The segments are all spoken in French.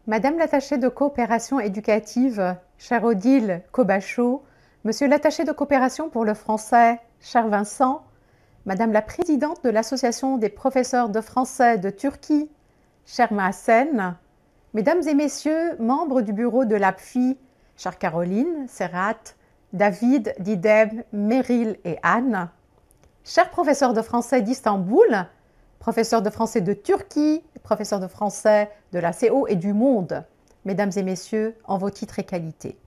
Madame l'attachée de coopération éducative, chère Odile Kobachot, Monsieur l'attaché de coopération pour le français, cher Vincent, Madame la présidente de l'Association des professeurs de français de Turquie, chère Maassen, Mesdames et Messieurs, membres du bureau de l'APFI, chère Caroline, Serrat, David, Didem, Meryl et Anne, chers professeurs de français d'Istanbul, professeurs de français de Turquie, professeurs de français de la CO et du monde, mesdames et messieurs, en vos titres et qualités.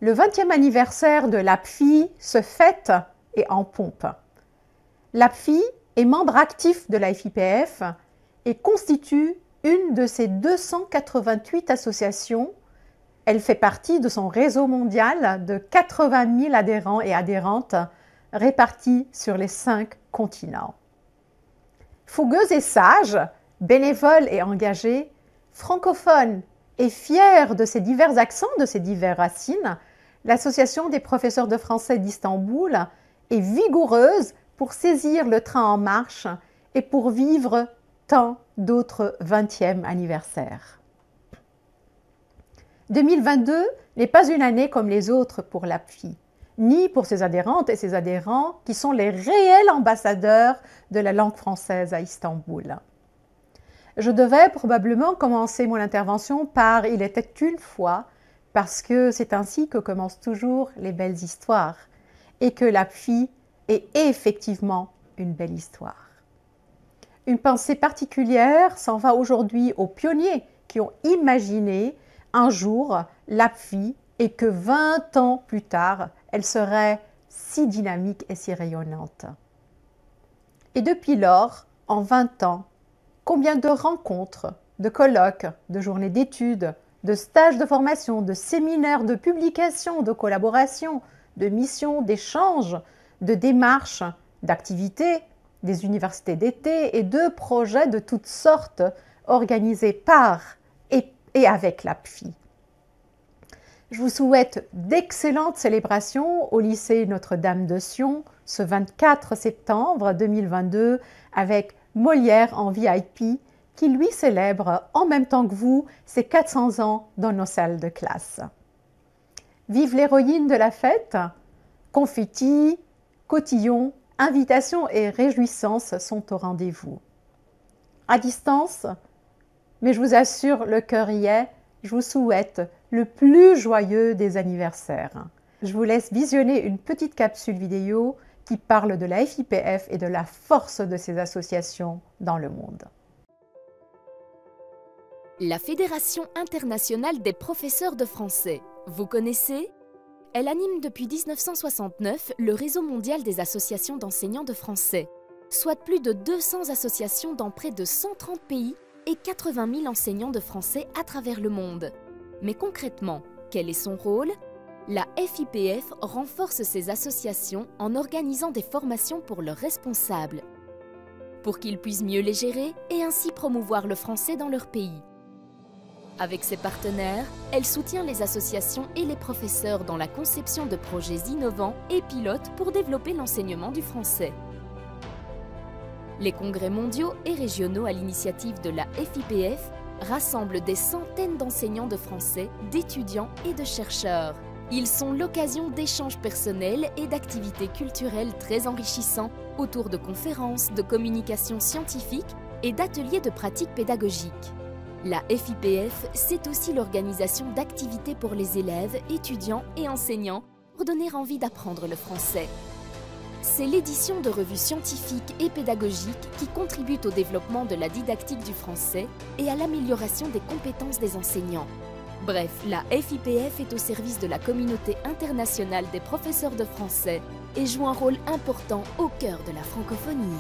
Le 20e anniversaire de l'APFI se fête et en pompe. L'APFI est membre actif de la FIPF et constitue une de ses 288 associations. Elle fait partie de son réseau mondial de 80 000 adhérents et adhérentes répartis sur les 5 continents. Fougueuse et sage, bénévole et engagée, francophone et fière de ses divers accents, de ses diverses racines, l'Association des professeurs de français d'Istanbul est vigoureuse pour saisir le train en marche et pour vivre tant d'autres 20e anniversaires. 2022 n'est pas une année comme les autres pour l'APFI, ni pour ses adhérentes et ses adhérents qui sont les réels ambassadeurs de la langue française à Istanbul. Je devais probablement commencer mon intervention par « Il était une fois » parce que c'est ainsi que commencent toujours les belles histoires et que l'APFI est effectivement une belle histoire. Une pensée particulière s'en va aujourd'hui aux pionniers qui ont imaginé un jour l'APFI et que 20 ans plus tard, elle serait si dynamique et si rayonnante. Et depuis lors, en 20 ans, combien de rencontres, de colloques, de journées d'études, de stages de formation, de séminaires, de publications, de collaborations, de missions, d'échanges, de démarches, d'activités, des universités d'été et de projets de toutes sortes organisés par et avec l'APFI. Je vous souhaite d'excellentes célébrations au lycée Notre-Dame de Sion ce 24 septembre 2022 avec Molière en VIP qui lui célèbre en même temps que vous ses 400 ans dans nos salles de classe. Vive l'héroïne de la fête! Confettis, cotillons, invitations et réjouissances sont au rendez-vous. À distance, mais je vous assure, le cœur y est, je vous souhaite le plus joyeux des anniversaires. Je vous laisse visionner une petite capsule vidéo qui parle de la FIPF et de la force de ces associations dans le monde. La Fédération internationale des professeurs de français, vous connaissez? Elle anime depuis 1969 le réseau mondial des associations d'enseignants de français, soit plus de 200 associations dans près de 130 pays et 80 000 enseignants de français à travers le monde. Mais concrètement, quel est son rôle? La FIPF renforce ces associations en organisant des formations pour leurs responsables, pour qu'ils puissent mieux les gérer et ainsi promouvoir le français dans leur pays. Avec ses partenaires, elle soutient les associations et les professeurs dans la conception de projets innovants et pilotes pour développer l'enseignement du français. Les congrès mondiaux et régionaux à l'initiative de la FIPF rassemblent des centaines d'enseignants de français, d'étudiants et de chercheurs. Ils sont l'occasion d'échanges personnels et d'activités culturelles très enrichissants autour de conférences, de communications scientifiques et d'ateliers de pratiques pédagogiques. La FIPF, c'est aussi l'organisation d'activités pour les élèves, étudiants et enseignants pour donner envie d'apprendre le français. C'est l'édition de revues scientifiques et pédagogiques qui contribuent au développement de la didactique du français et à l'amélioration des compétences des enseignants. Bref, la FIPF est au service de la communauté internationale des professeurs de français et joue un rôle important au cœur de la francophonie.